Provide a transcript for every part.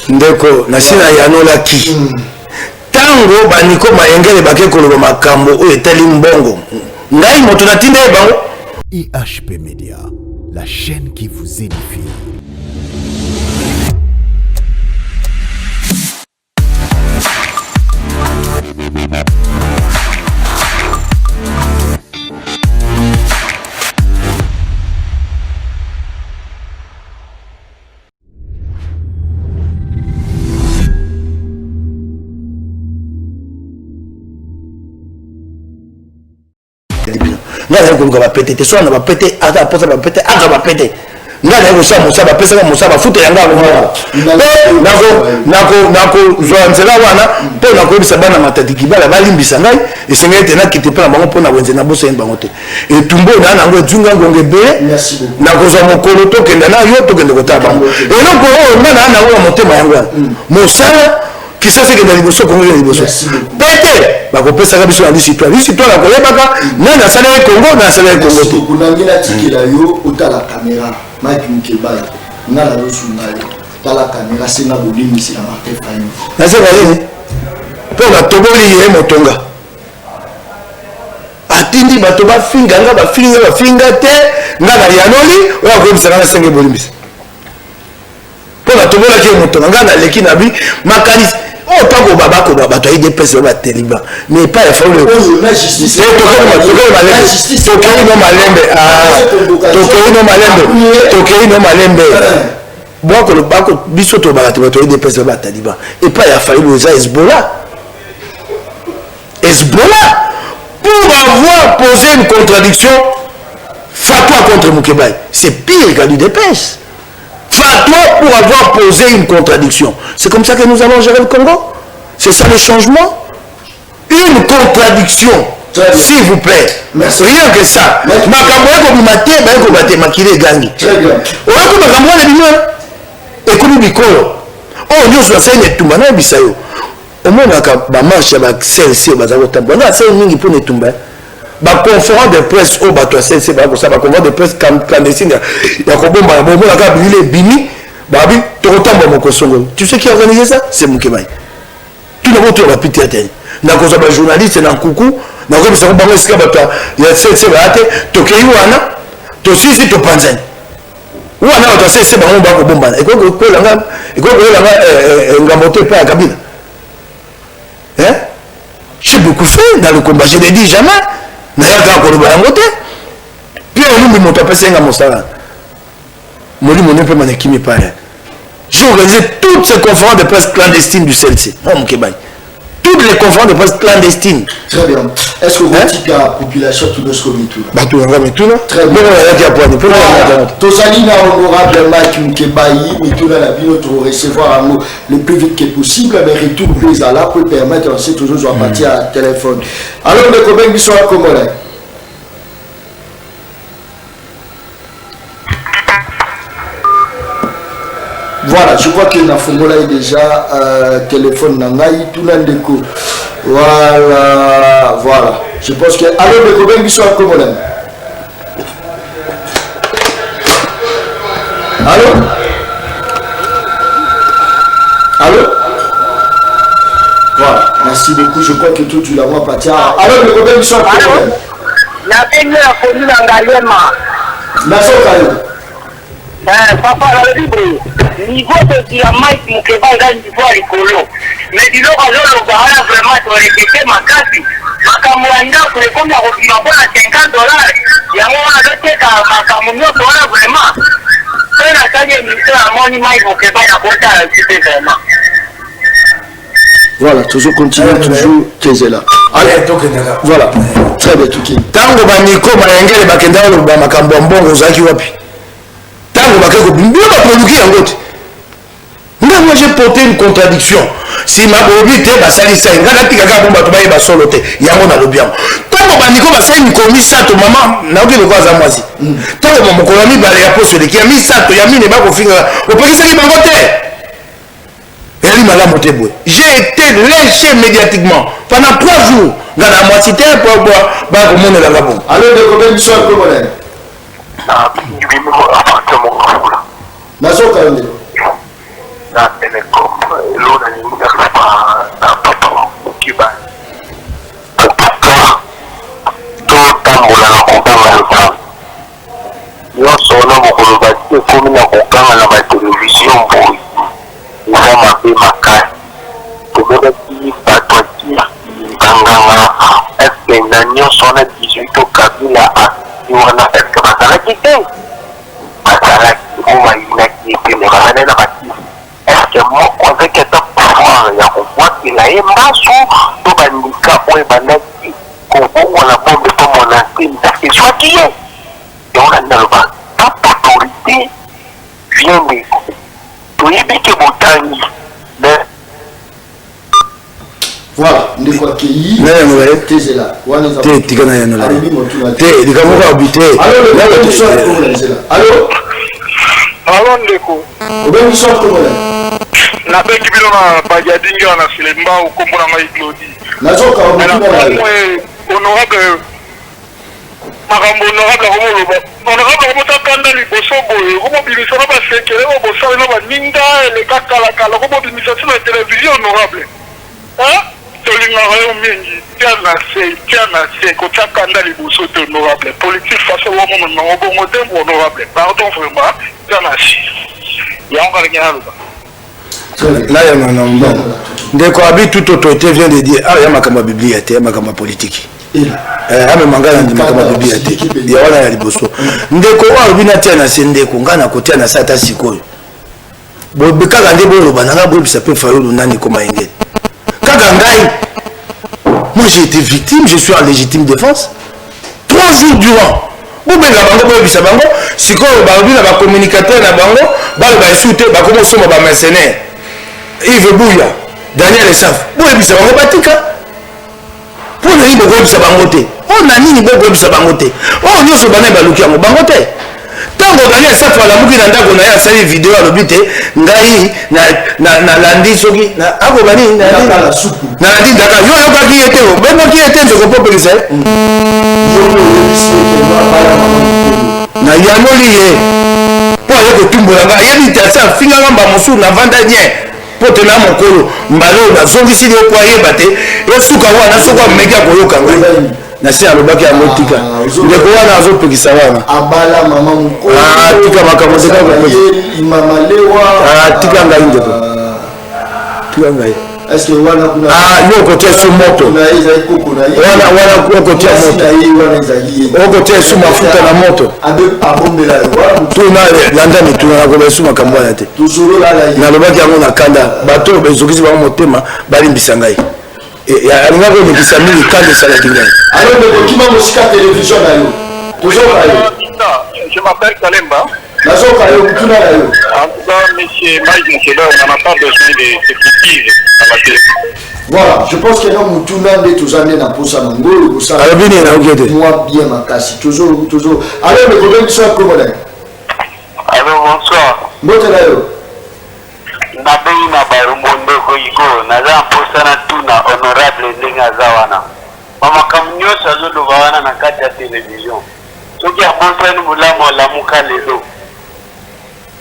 ndeko nasina yanolaki tango baniko mayengele bake koloba makambo oyo etali mbongo ngai moto natinde bango. IHP Media, la chaîne qui vous édifie. Ngai ko ngaba pété te so na ba pété ata posa ba pété aka ba pété ngai ko sa musa ba pesa musa ba futa yanga ko nako zoanzela wana po nako bisa bana matadiki bala balimbisa ngai esengete na kite pela bango pona wenze na boso yen bango te e tumbo na nango junga ngonge be nako zo mokolo to kenda na yo to kende ko ta bango e non ko o na na wo motema yango mosala qui sait que dans les bosses Congo les bosses pété ba ko pesa ka biso na l'histoire la ko yebaka na na sala Congo na sala Congo te kunangila tikila yo otala caméra Mike Mukeba na la losunga yo tala caméra sina bolimi sina marqué faino na se balé pour la toboli ye motonga atindi bato ba finga te ngana yanoli wa ko bisana na senge bolimi pour la tobola ki motonga ngana leki na bi makalis. Oh, pas que baba ko baba to ide pèse ba teliba mais pas il faut le la justice no malembe bon que le bako biso to ba to ide pèse ba teliba et pas il a fallu le Hezbollah pour avoir posé une contradiction fatwa contre Mukeba c'est pire qu'à l'UDPS. Fatwa pour avoir posé une contradiction. C'est comme ça que nous allons gérer le Congo. C'est ça le changement. Une contradiction, s'il vous plaît. Merci. Rien que ça. Ba conférence de presse au bateau c'est ba ko ça ba conférence de presse clandestine ya ko bomba bomba la ka bilé bini ba bi to tamba moko songo. Tu sais qui a organisé ça? C'est Mukeba. Tu n'as pas tout la pitié atteint. Na ko ça ba journaliste na kuku na ko bisa ko bango sika bato ya c'est ba ate to ke wana to sisi to panzani. Wana to c'est ba bomba ko bomba. E ko la ngamote pa Kabila. Hein? J'ai beaucoup fait dans le combat, je l'ai dit jamais. Nayaga ko ba ngote puis on nous monte pas senga mostara moli moné pe manekimi pare j'ai organisé toutes ces conférences de presse clandestines du CLC toutes les conférences de presse clandestines. Très bien. Est-ce que vous dites la population tout ce qu'on tout bah tout va tout très bien Tosalina honorable Mike Mukeba mais tout la bino pour recevoir un mot le plus vite que possible mais retour plus à là pour permettre on sait toujours à partir à téléphone. Alors le combien qui sont à Comolais. Voilà, je crois que na Fongola est déjà téléphone nangai tout l'andeko. Voilà. Je pense que alors le combien qui sont à Comolais. Allô. Voilà, merci beaucoup. Je crois que tout tu l'as moi partir. Alors le combien qui sont à Comolais. La peine a connu l'engagement. Papa, la libre. Niveau de la Mike Mukeba est niveau à l'écolo. Mais du lot, le Bahara vraiment sur les questions, ma casse. Ma camouflage, pour les combien de $50. Il y a un moment donné, ma camouflage, vraiment. C'est la calle ministère à mon Mike Mukeba, il a porté à la cité vraiment. Voilà, toujours continuer, toujours qu'est-ce là. Allez, voilà, très bien, tout qui. Tango baniko mayengele bakenda ba makambo mbongo zaki wapi. Tango bakeko bimbio ba produire yango. Moi j'ai porté une contradiction. Si ma bobité ba salisa ngala tikaka bomba to baye ba solo te yango na lobiamo. Tango baniko ba sali mikomi sato mama na oki lokwa za mwasi. Tango mokolami ba ya poso de ki mi sato ya mine ba ko finga. Opekisa ki bango te. J'ai été lynché médiatiquement pendant 3 jours dans la moitié pour boire le monde de la Gabon. Alors, de combien de soins comme on est? na Telecom elona ni muda na papa Kiba atuka to tambola na konganga lota nyonso na mokolo batie komi na konganga na batelevizio mboi eza mabe makasi tobebaki bato atia nganganga eske na nyonso na 18 okabila asi wana eske bazalaki te bazalaki obayinaki ete me bazali na bati eske moko azaki ata pouvoir ya kobwatela ye mbasu to bandika oyo ebandaki kobongwana bombe to monasteri eske ezwaki ye yango naloba toute autorité vient de toyebi ke botangi mais voilà ndeko akei tezela wana te tikana ya nola te dikamuka obite allo ndeko obengi so komola na beki bino na bajadinga na Silemba ukombo na ngai Claudie nazoka honorable makambo honorable komotakanda liboso boye komobimisa na basekele bosale na baninga eleka kalakala komobimisa ti na televizio honorable tolingaka yo mingi tia na se kotakanda liboso te honorable politique façon wamona nango bongo te honorable pardon vraiment tia na si yango kalingi naloba là il y a un bon ndeko abi toute autorité vient de dire ah ya makambo bibliate ya makambo politique ame mangala ndi makambo bibliate ya wana ya liboso ndeko wa bina tia na sendeko ngana kotia na sata sikoyo bo kaka nde bo loba nanga bo bisa pe fayulu nani koma engel kaka ngai moi j'ai été victime je suis en légitime défense 3 jours durant bobenga bango boyebisa bango sikoyo babi na bacommunicateur na bango baloba esu te bakoma osomba bamercenaire Yves Bouya Daniel Esaf boyebisa bango batika mpo na nini bokoyebisa bango te o na nini bokoyebisa bango te oyo nyonso bana baluki yango bango te ntango Daniel Esaf alamuki na ndako na ye asali video alobi te ngai nalandi soki akoba nini nalandi ndaka yo oyokaki ye te obengoki ye te ndeko mpo opekisa ye na yanoli ye mpo aye kotumbola ngai ayebi te asa afinganga mba mosusu na vanda nie mpo te na mokolo mbala oyo nazongisili oko ayeba te esuka wana soki ameki akoyoka ngai na se alobaki yango tika ndeko wana azopekisa wana tika makambo tika ngai ndeko tika ngai yo kotia esu moto wana kotia moto okotia esu mafuta na moto tuna landa mituna nakoba esu makambo wana te nalobaki yango na kanda bato oyo bezokisi bango motema balimbisa ngai alingaki omekisa mingi kanda esalaki ngai alondekokima mosika télévision na yo tozoka yo je m'appelle Kalemba. En tout cas, monsieur Mike, on n'a pas besoin de s'expliquer à la télé. Voilà, je pense que nous avons tout le monde tous années dans Posa Nango, pour ça. Moi bien ma casse, toujours. Allez, le problème soit comment là? Allô, bonsoir. Bonsoir là. Na bei na barumondo ko iko na za Posa na tuna honorable ndinga zawana. Mama kamnyosa zulu bawana na kati ya television. Soki abosa ni mulamo la muka lelo.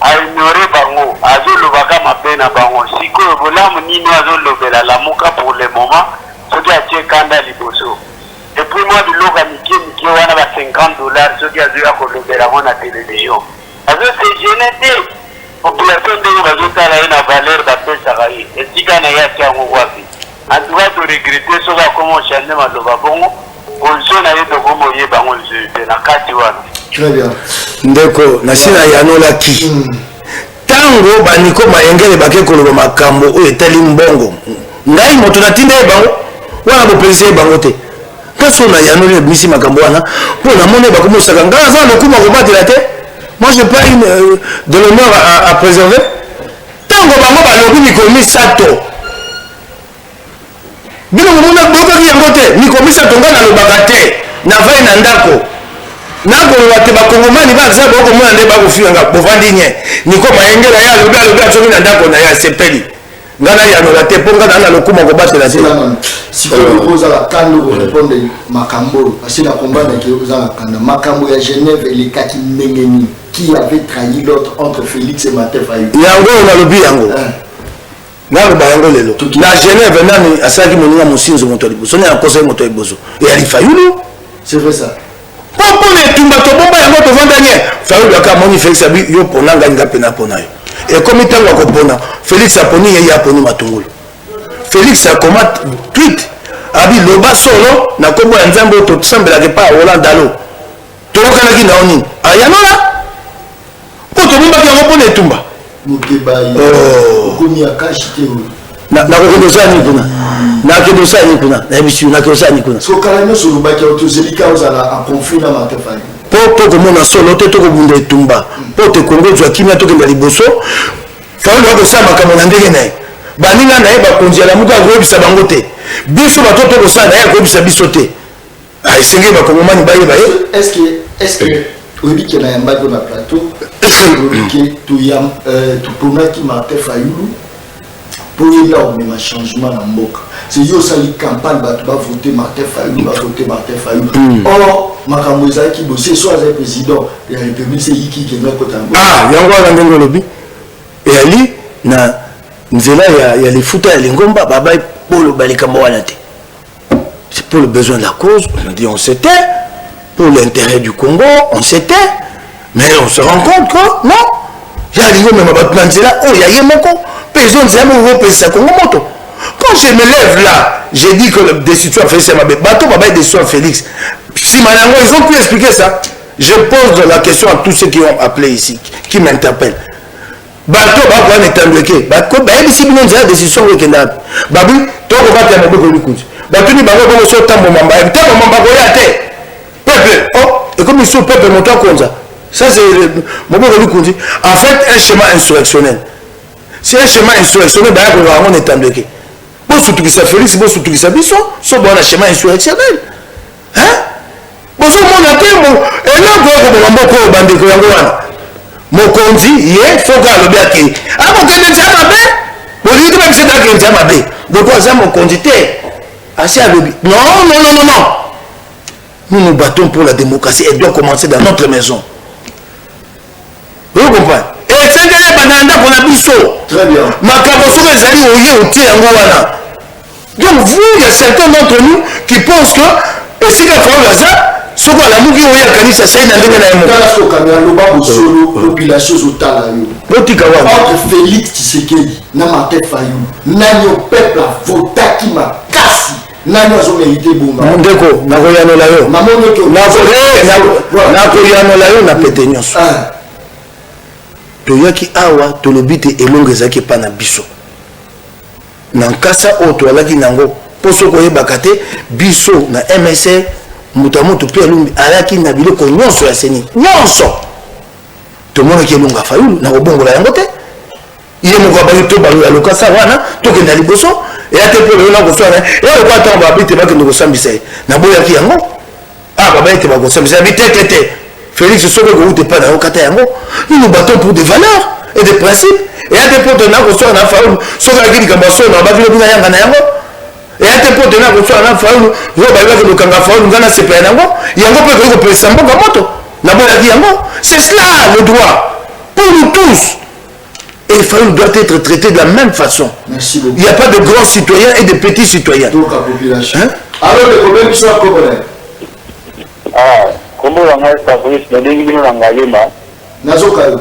Ignore bango, azolobaka mabe na bango. Sikoyo bolamu nino azolobela la muka pour le moment. Soki atie kanda liboso. Depuis moi biloko mike wana ba $50 soki azoya kolobela ngo na télévision. Azo se gêner te. Population ndenge bazotala ye na valeur bapesaka ye. Esika na ye atia yango wapi. En tout cas, de regretter soki akoma ochande maloba bongo. Position na ye tokomo ye bango nzete na kati wana. Très bien. Ndeko nasina yanolaki tango baniko mayengele bake koloba makambo oyo etali mbongo ngai moto natinde bango wana bopelisa bango te kasi na yanoli misi makambo wana mpo namoni bakomosaka ngai aza lokuma kobatela te moi je pas de l'honneur à préserver tango bango balobi mikolo misato bino momona bokaki yango te mikolo misato ngai nalobaka te navai na ndako nakoloba te bakongomani bakisa bokomona nde bakofinganga bovandi nye niko mayengela ye alobi atsoki na ndako na ye asepeli ngana yanola te po ngana na lokuma ko batela te si vous posez la kando vous répondez makambo parce que la combat que vous avez kanda makambo ya Genève et les kaki ndengeni qui avait trahi l'autre entre Félix et Martin Fayulu yango na lobi yango na ba yango lelo na Genève nani asaki moninga musinzo moto liboso na conseil moto liboso et ali Fayulu c'est vrai ça poko ne tumba to bomba yango to vandanye Fayulu aka moni Félix abi yo ponanga ngape na pona yo et comme il t'a compris, Félix a poni et il a poni matungulu. Félix a comment tweet abi loba solo na kombo ya nzambo to tsambela ke pa Hollande alo. To kana ki naoni. Ayanola. Ko to bomba ki ngo poni tumba. Mukebai. Komi akashite. Na ko dosa ni kuna. Na ko dosa ni kuna. Na bisu na ko dosa ni kuna. So kala no so ba ki auto zelika ozala a conflit na matefali. Po komona solo te to ko bunda tumba. Po te kongo zwa kimia to kenda liboso. Fayulu ko sama kama na ndenge nae. Baninga nae ba konziala muka ko bisa bango te. Biso batoto ko sana ya ko bisa biso te. Ai senge ba komomani baye baye. Est-ce que obi ke na yamba ko na plateau que tu yam tu pona ki Martin Fayulu pour y avoir un changement dans mboka. C'est yo sali campagne ba tu va voter Martin Fayulu, va voter Martin Fayulu. Or makambo ezaki bosser soit le président de la République c'est qui est notre côté. Ah, yango na ndenge lobi. Et ali na nzela ya les futa ya lingomba baba polo balikambo wana te. C'est pour le besoin de la cause, on a dit on s'était pour l'intérêt du Congo, on s'était mais on se rend compte que non. Ya lingo même ba nzela oh ya yemoko personne zamo wo pesa Congo moto. Quand je me lève là, j'ai dit que le décision a fait ça ma bateau baba décision Félix. Si maintenant ils ont pu expliquer ça, je pose la question à tous ceux qui ont appelé ici, qui m'interpellent. Bato ba kwa netandweke ba ko ba ebisi bino nzela décision we kenda babi to ko batya maboko likuti bato ni bango bongo so tambo mamba tambo mamba ko ya te peuple oh et comme il sont peuple monto konza ça c'est maboko likuti en fait un schéma insurrectionnel c'est un schéma insurrectionnel ba ko ba on netandweke bo surtout que ça Félix bo surtout que ça biso so bon un schéma insurrectionnel hein bo so mon atemo et là ko maboko bande ko yango wana mokonzi ye foka alobi ake akokende nzela mabe boliki te babisa takende nzela mabe doko aza mokonzi te asi alobi non nous nous battons pour la démocratie et doit commencer dans notre maison vous comprenez et sengele banda ndako na biso makambo soki ezali oye otie yango wana donc vous il y a certains d'entre nous qui pensent que esika Fayulu aza soko la muki oya kanisa sai na ndenge na yemo kala soka na loba bosolo population zotala yo botika wana entre Félix Tshisekedi na Martin Fayulu nani au peuple a voté qui makasi nani azo mérité bonga ndeko na koyanola yo mamono ke na koyanola yo na pete nyonso toyaki awa tolobi te elongo ezalaki epa na biso na nkasa oyo toalaki nango mpo soki oyebaka te biso na MSR moto ya moto mpe alumbi alaki na biloko nyonso ya seni nyonso tomonaki elongo ya Fayulu na kobongola yango te ye moko abaki to balo ya lokasa wana tokenda liboso eya te mpo lelo na koswana eya lokwa ntango babi te bakende kosambisa ye naboyaki yango babai te bakosambisa yabi te Félix soki okouta epa na yo kata yango nous battons pour des valeurs et des principes eya te mpo tona koswana na Fayulu soki alaki likambo ya sona abaki lobina yanga na yango eya te mpo tona koswana na Fayulu yo bayebaki lokanga Fayulu nga na sepela nango yango mpe koki kopelisa mboka moto naboyaki yango c'est cela le droit pour nous tous. Et Fayulu doit être traité de la même façon. Merci beaucoup. Il n'y a pas de grands citoyens et de petits citoyens. Donc la population. Alors le problème qui soit congolais. Comment on a Fabrice na ndenge bino na ngayema. Nazokayo.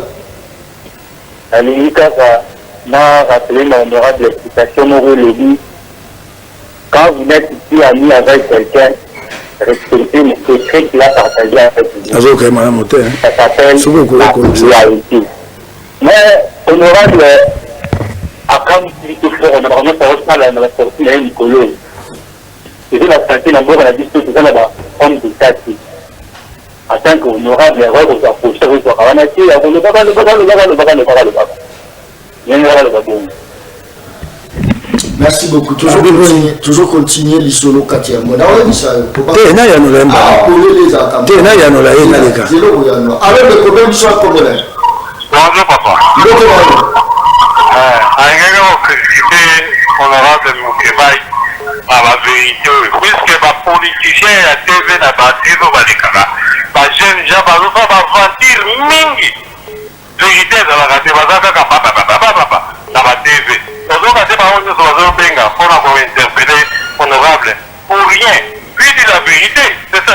Alika na rappeler mon honorable explication au lebi. Quand vous êtes ici ami avec quelqu'un, respectez le secret qu'il a partagé avec vous. Nazokayo madame Moté. Ça s'appelle la réalité. Mais honorable Akam Titoufler, on a vraiment pas la sortie de Nicolas. C'est la santé d'abord à la disposition de la forme de tactique. En tant qu'honorable, il y a un approche sur le Kavanaki, il y a le Merci beaucoup. Toujours continuer l'isolo Katia. Moi, Tena ya nolemba. Les Akam. Tena ya nola ye naleka. Alors le problème qui soit congolais. Bonjour papa. Angelo féliciter honorable Mukebai à la vérité, puisque ma politicien à TV n'a pas dit au Balikara. Ma jeune gens va mentir mingi. Vérité dans la radio, va dans la TV. Donc, à ces paroles, nous sommes benga pour avoir interpellé honorable pour rien. Puis dit la vérité, c'est ça,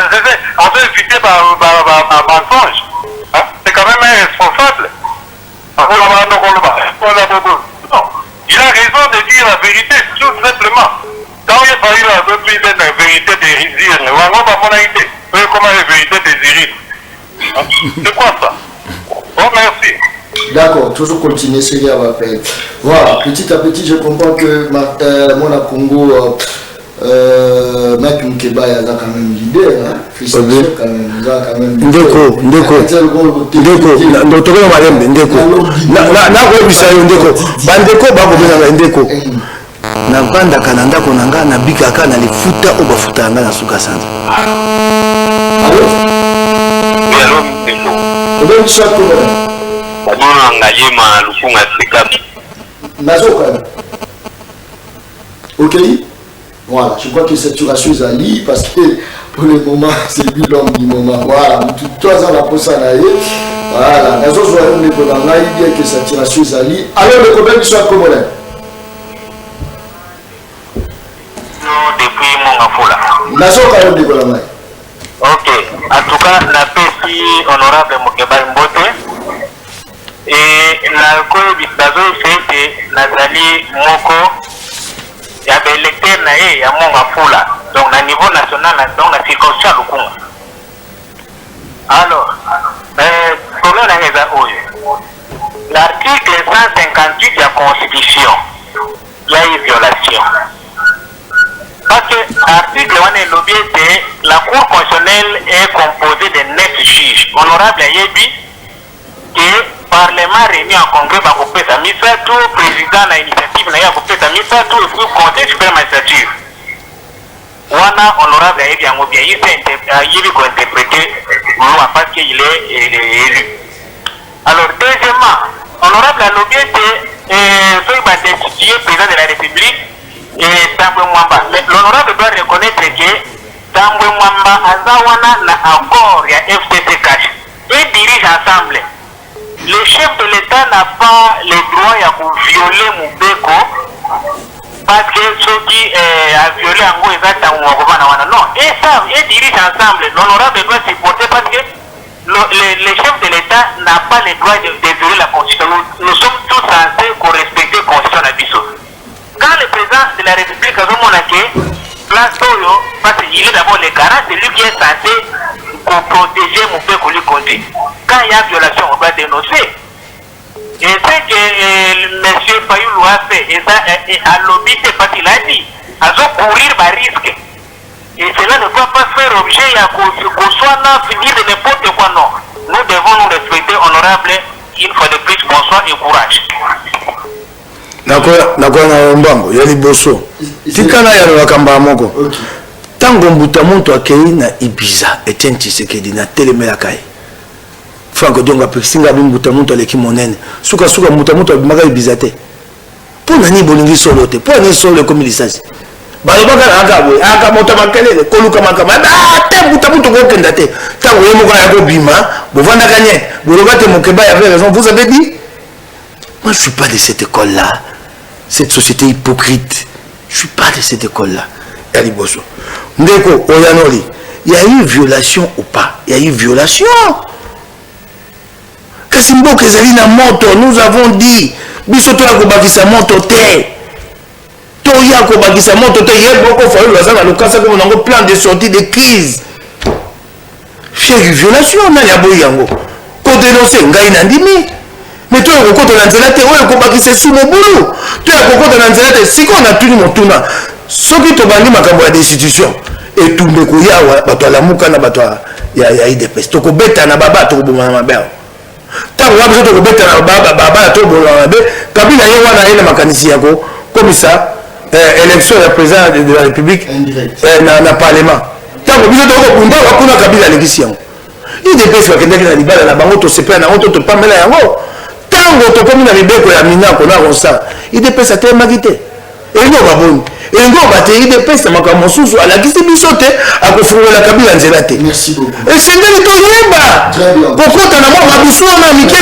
on veut éviter par mensonge. C'est quand même irresponsable. Non, il a raison de dire la vérité, tout simplement. Quand il a fallu la vérité désirée, on va pas mon idée. Comment la vérité désirée? C'est quoi ça? Bon, merci. D'accord, toujours continuer, c'est bien rappel. Voilà, petit à petit, je comprends que mon Congo, Mike Mukeba, il a quand même leader, hein. Félicitations quand même, il a quand même Ndeko, Ndeko, Malembe, Ndeko. Bandeko, Bako, Ndeko. Na banda kananda konanga na bikaka na lifuta o bafuta nga na suka sanza. Alors, on va chaque Badona ngayema lufunga sikapi. Nazoka. OK. Voilà, je crois que cette situation est ali parce que pour le moment c'est lui l'homme du moment. Voilà, tout trois ans la posa na ye. Voilà, nazoka on est dans la idée que cette situation est ali. Alors le problème soit comment là? Depuis mon affola. Nazoka on est dans la. Ok, en tout cas, la PSI honorable Mukeba Mbote et la cohabitation fait Nazali Moko il y a des électeurs naé à mon affola. Donc, à niveau national, donc la circonscription Lukunga. Alors, problème est l'article 158 de la Constitution, il y a une violation. Parce que l'article 1 lobby était la Cour constitutionnelle est composée de 9 juges. Honorable Ayebi, que Parlement réuni en congrès va couper sa mise à tout, président à l'initiative n'a pas coupé sa mise à tout, et puis conseil supérieur magistrature. Wana honorable Ayebi en bien, il s'est interprété parce qu'il est élu. Alors, deuxièmement, honorable lobby était destitué président de la République. Et Tambwe Mwamba, l'honorable doit reconnaître que Tambwe Mwamba Azawana n'a encore il y a FTC cash. Ils dirigent ensemble. Le chef de l'État n'a pas le droit de violer Moubeko parce que ceux qui a violé en gros non, et ça, ils dirigent ensemble. L'honorable doit supporter parce que le chef de l'État n'a pas le droit de violer la Constitution. Nous sommes tous censés respecter la Constitution à Bissau. Quand le président de la République a dit place Toyo, parce qu'il est d'abord le garant, c'est lui qui est censé protéger mon peuple lui compter. Quand il y a violation, on doit dénoncer. Et c'est que M. Fayoulou a fait, et ça a lobby, c'est parce qu'il a dit, à courir par risque. Et cela ne doit pas faire objet à qu'on soit là, finir de n'importe quoi, non. Nous devons nous respecter, honorable, une fois de plus, bonsoir et courage. Nakoya na mbambo ya liboso tikana ya wakamba moko tango mbuta muntu akei na Ibiza Etienne Tshisekedi na telemela kai Franco Dionga pesinga bimbuta muntu aleki monene suka mbuta muntu abimaka Ibiza te pona ni bolingi solo te pona ni solo comme lisasi balobaka akabwe akamoto makelele koluka makama te mbuta muntu ko kenda te tango yemo ka ko bima bovanda gagné bolobate Mukeba avait raison vous avez dit. Moi je suis pas de cette école là. Cette société hypocrite. Je ne suis pas de cette école-là. Yaliboso. Ndeko, Oyanoli, il y a eu violation ou pas? Il y a eu violation. Kasimbo Kezali na moto, nous avons dit, bisoto la kobakisa moto te. Toya kobakisa moto te. Hier, beaucoup fallu le savoir, le cas, c'est comme on a un plan de sortie de crise. Il y a eu violation, on a eu yango. Pour dénoncer, ngai nandimi. Mais toi, tu as un zélaté, tu as sous mon boulot. Tu as un zélaté, si on a tenu mon tournant, ce qui te bandit ma cambo à destitution, et tout le coup, tu as la mouka, il y a des pestes. Tu as bête à baba, tu as ma belle. Tu as besoin de bête à baba, tu as ma belle. Kabila Yawana et la mécanicien, comme ça, élection de président de la République, dans le Parlement. Tu as besoin de Kabila l'élection. Il y a des pestes qui ont été dans la banque, tu sais pas, tu pas mal à tango tokomi na mibeko ya minako na rosa idepesa te makite engo baboni engo bate idepesa makambo mosusu alakisi biso te akofungola kabila nzela te esengeli toyeba kokota na mwa mabisu wana mike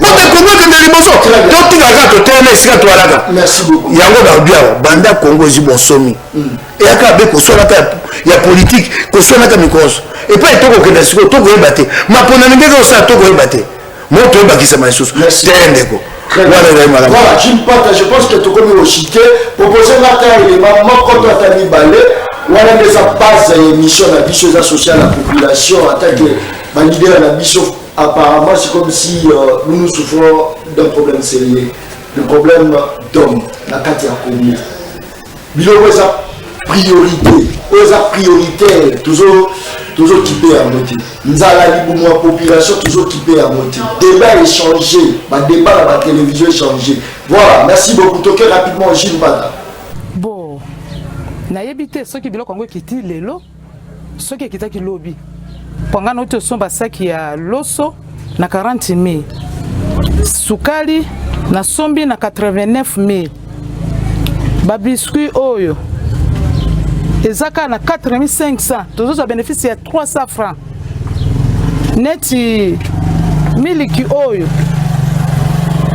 kote kongo kende liboso totikaka totene esika toalaka yango naobiawa banda kongo ezi bonsomi eyaka be koswanaka ya politique koswanaka mikonso epai tokokenda sikoyo tokoyeba te mapona ndenge osala tokoyeba te mo toyebakisama lisusu te ndeko. Voilà, Jim Pata, je pense que tu connais aussi proposer un élément, moi quand tu as mis balai, on a des bases émissions la vie associée à la population, en tant que leader de la mission, apparemment c'est comme si nous souffrons d'un problème sérieux, le problème d'homme, la Katia Komi. Bilo sa priorité, sa prioritaire, toujours qui paie à moitié. Nous avons la population toujours qui paie à moitié. Débat échangé, débat à la télévision échangé. Voilà, merci beaucoup. Toquez rapidement Gilles Bada. Bon, naïbité ceux qui biloko Congo qui tire les lots, ceux qui quittent qui lobby. Pendant notre son basa qui a loso na 40 000, sukali na sombi na 89 000, babiscuit oyo. Ezaka na 4500, tous autres bénéficient à 300 francs. Neti miliki oyo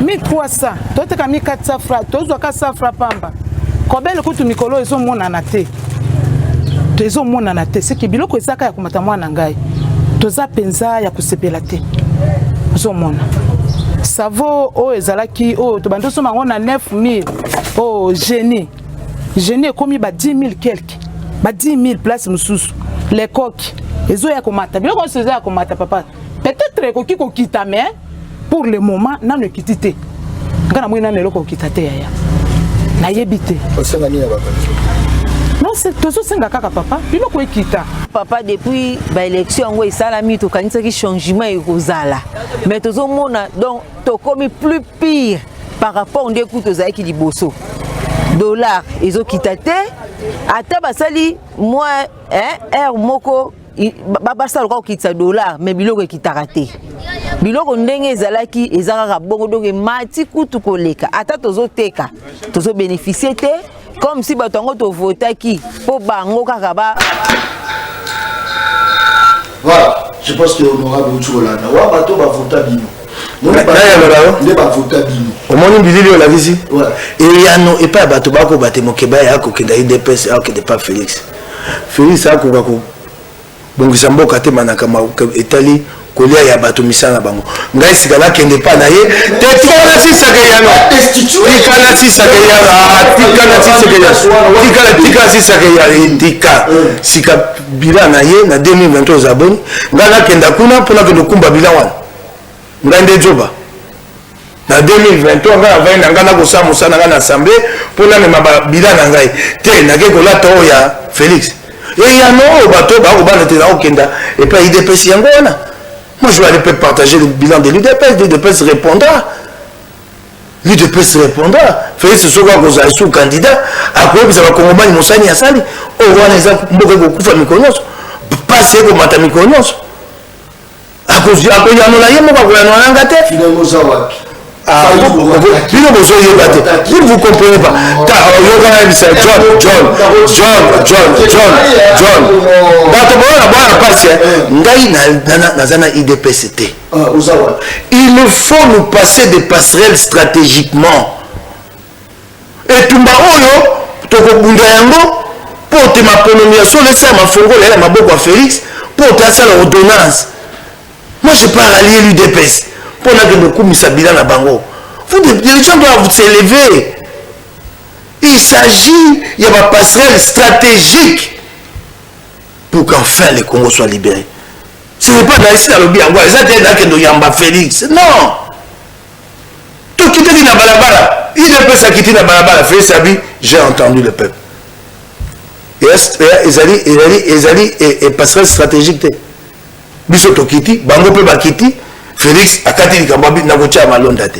1300, tote ka 1400 francs, tous autres 400 francs pamba. Kobele kutu mikolo ezo mona na te. Ezo mona na te, c'est que biloko ezaka ya komata mwana ngai. Toza penza ya kusepela te. Ezo mona. Savo o ezalaki o to bando so mango na 9000. Oh génie. Génie komi ba 10 000 quelque. Ba 10 000 places mususu les coques ezo ya komata biloko se ya komata papa peut-être koki kokita mais pour le moment na ne kitite ngana mwe na lelo kita te ya na yebite osengani ya baba non c'est tozo senga kaka papa biloko ekita papa depuis ba élection ngo isalami to kanisa ki changement ekozala mais tozo mona donc to komi plus pire par rapport ndé ku toza ki liboso dollar ezo kitate ata basali moi air moko baba sala ko kitsa dollar mais biloko kitaka te biloko ndenge ezalaki ezaka bongo donc mati kutu koleka ata tozo teka tozo bénéficier te comme si batongo to votaki po bango kaka ba. Voilà, je pense que honorable Ucholana wa bato ba vota bino omoni bilili oyo olakisi eyano epai ya bato bakobate mokeba ya akokenda idps akokende pa félix akoka kobongisa mboka te manaka etali kolia ya bato misala na bango ngai sika nakende pa na ye te tikana sisaka yano tikana sisaka ya tika sika bila na ye na 2023 ozaboni ngai nakenda kuna mpona kende kumba bila wana ngai nde joba na 2023 ngai avai na ngai nakosala mosala na ngai na assemblée mpona mema babila na ngai te nake kolata oyo ya félix eyano oyo bato bakobana te nakokenda epai idps yango wana moi je vais aller partager le bilan de l'UDPS répondra félix soki akozala su candidat akoyebisa bakongomani mosani asali oyo wana eza mboka ekokufa mikolo nyonso pasi ekomata mikolo nyonso akoyanola ye moko akoyanola nanga te bino bozoyeba te vous comprenez pas John bato boyona bwana pasi ngai naza na idps te il faut nous passer des passerelles stratégiquement etumba oyo tokobunda yango mpo otema pronomination lesala mafongola ya maboko ya félix mpo otasala ordonnance. Moi je pars allier l'UDPS pour que nous commissions bilan à Bango. Les gens doivent s'élever. Il s'agit, il y a une passerelle stratégique pour qu'enfin les Congos soient libérés. Ce n'est pas d'aller dans le bien. Félix. Non. Tout quitter dans la balabala. UDPS a quitté la balabala. Félix a dit, j'ai entendu le peuple. Et passerelle stratégique. Biso Tokiti, Bango peut bakiti, Félix akati likambabi na kotia malonda te.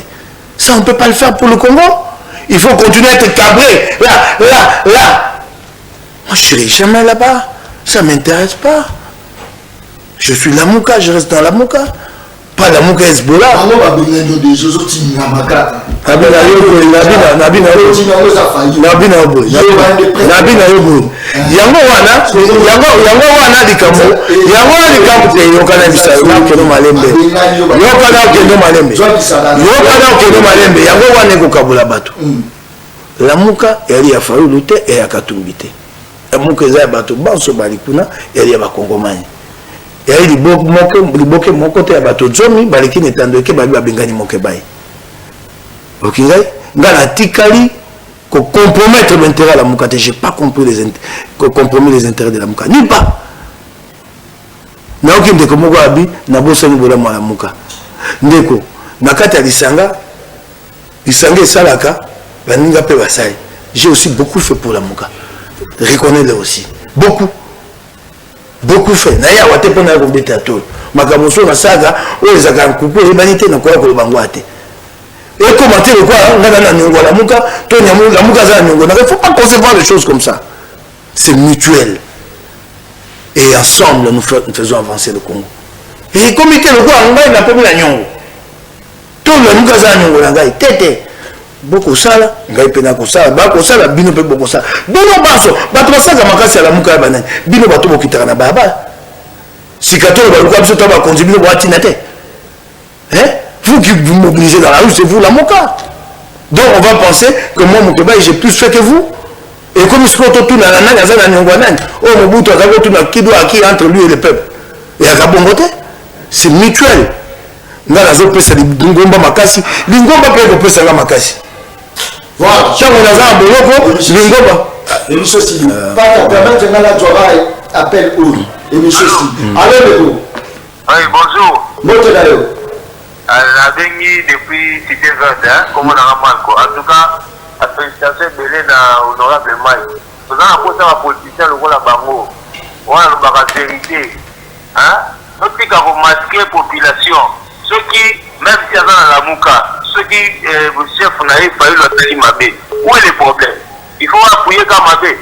Ça on ne peut pas le faire pour le Congo. Il faut continuer à être cabré. Là. Moi je serai jamais là-bas. Ça ne m'intéresse pas. Je suis la Mouka, je reste dans la Mouka. pas Lamuka Hezbollah. Bango babengendo des choses qui n'amakata. Nabina yobo. Yango wana likambo. Yango likambo te yokana bisa na keno malembe. Yango wana kokabula bato. Lamuka yali ya Fayulu te e ya Katumbi te. Lamuka eza ya bato banso balikuna yali ya bakongomani. Yali liboke moko te ya bato zomi baliki netando eke babi babengani Mokebai. Okingai ngana tikali ko compromettre l'intérêt de la Lamuka. J'ai pas compris compromis les intérêts de la Lamuka. Ni pas. Na okinde ko moko abi na bosa ni bola mwa Lamuka. Ndeko nakata lisanga esalaka baninga pe basai. J'ai aussi beaucoup fait pour Lamuka. Reconnais-le aussi. Beaucoup fait. Na ya wate pona ko beta to. Makamoso na saga o ezaka nkuku ebanite na kwa ko bangwate. Et commenter le quoi, Lamuka, il ne faut pas concevoir les choses comme ça. C'est mutuel. Et ensemble, nous faisons avancer le Congo. Et comme il le quoi, on n'a pas mis la nyongo. Tout le monde a un nyongo, tête. Beaucoup ça, ngai pena ko ça, ba ko ça la bino pe beaucoup ça. Bino baso, ba to ça ka makasi la muka bana. Bino ba to bokitaka na baba. Sikato ba ko biso to ba konzibi bo atina te. Vous qui vous mobilisez dans la rue, c'est vous la Moka. Donc on va penser que moi, Moukeba, j'ai plus fait que vous. Et comme il se trouve tout entre lui et le peuple. Et à Kabongote, c'est mutuel. Dans la zone, c'est Lingomba Makasi. Lingomba peut être ça Makasi. Voilà. Quand on a un boloko, Lingomba. Et monsieur Sidi, pas permettre que la Joraï appelle où. Et monsieur Sidi. Allez, oui, bonjour. Bonjour. La dernière depuis Cité Verte, comme on a remarqué. En tout cas, la félicitation de l'honorable Mike. Nous avons posé un politicien le rôle à Bango. On a la vérité. Ceux qui ont masqué la population, ceux qui, même si ils sont dans la Mouka, ceux qui, le chef n'a pas eu le Talimabé, où est le problème? Il faut appuyer Kamabé.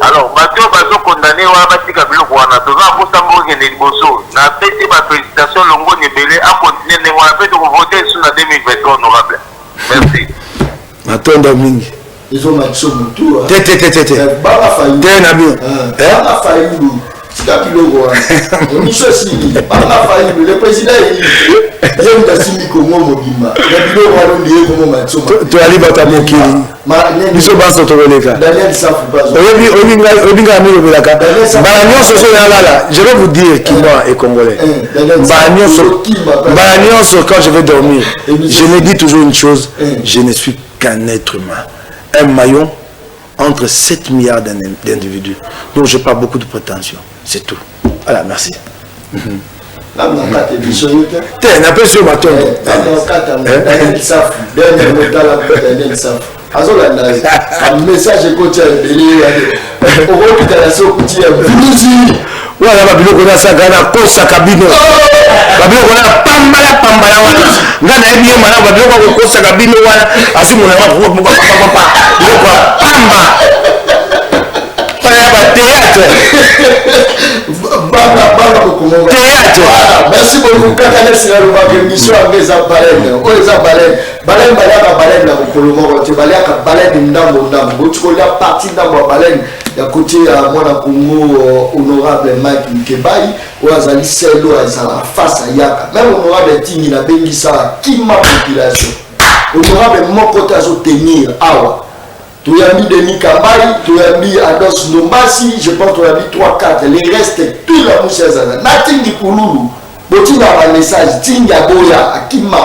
Alors, Mathieu Bazo condamné à Batika Bilokwana, tout ça pour Sambo et Bosso. Na pété ma félicitation, Longo Nebele a continué de voter sur la 2023 honorable. Merci. Attends, Mingi. Ils ont matché mon tour. Baba Fayou. Baba Fayou. C'est un pilote. Monsieur Sidi. Baba Fayou. Le président est Yom Dassimi Kongo Mobima. Le pilote va nous dire comment matcher. Tu as libre ta moquille. Monsieur Banso Togoleka. Daniel Safoubazo. Je vais vous dire qui moi est congolais. Quand je vais dormir, je me dis toujours une chose, je ne suis qu'un être humain. Un maillon entre 7 milliards d'individus. Donc je n'ai pas beaucoup de prétention. C'est tout. Voilà, merci. Là, on a 4 émissions. Un peu sur ma tombe. Daniel Safou. Daniel Safou. Un message est côté de au hôpital à ce côté voilà babilo kona sagana kosa kabino babilo kona pambala wana ngana ebiye mana babilo ko kosa kabino wana asimu na papa pamba para théâtre théâtre. Merci beaucoup. Quand on est sur la émission avec les baleines, on les a baleines la Kolomoro, tu vas aller à baleine ndambo, tu vas aller partie ndambo baleine. Ya côté à moi na Congo honorable Mike Mkebai, ou azali selo azala face à yaka. Même honorable Tingi na bengi ça qui ma population. Honorable moko tazo tenir awa. Tu as mis Denis Kambai, tu as mis Ados Nombasi, je pense que tu as mis 3-4. Les restes, tout la mousse azala. Nating di Kouloulou. Boti na un message, Tinga Boya, Akima.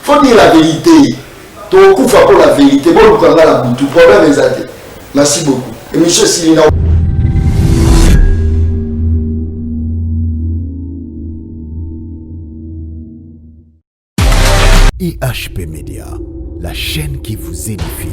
Faut dire la vérité. Tu as pour la vérité. Bon, nous avons la boutou. Problème est athée. Merci beaucoup. Et monsieur Silina. IHP Media, la chaîne qui vous édifie.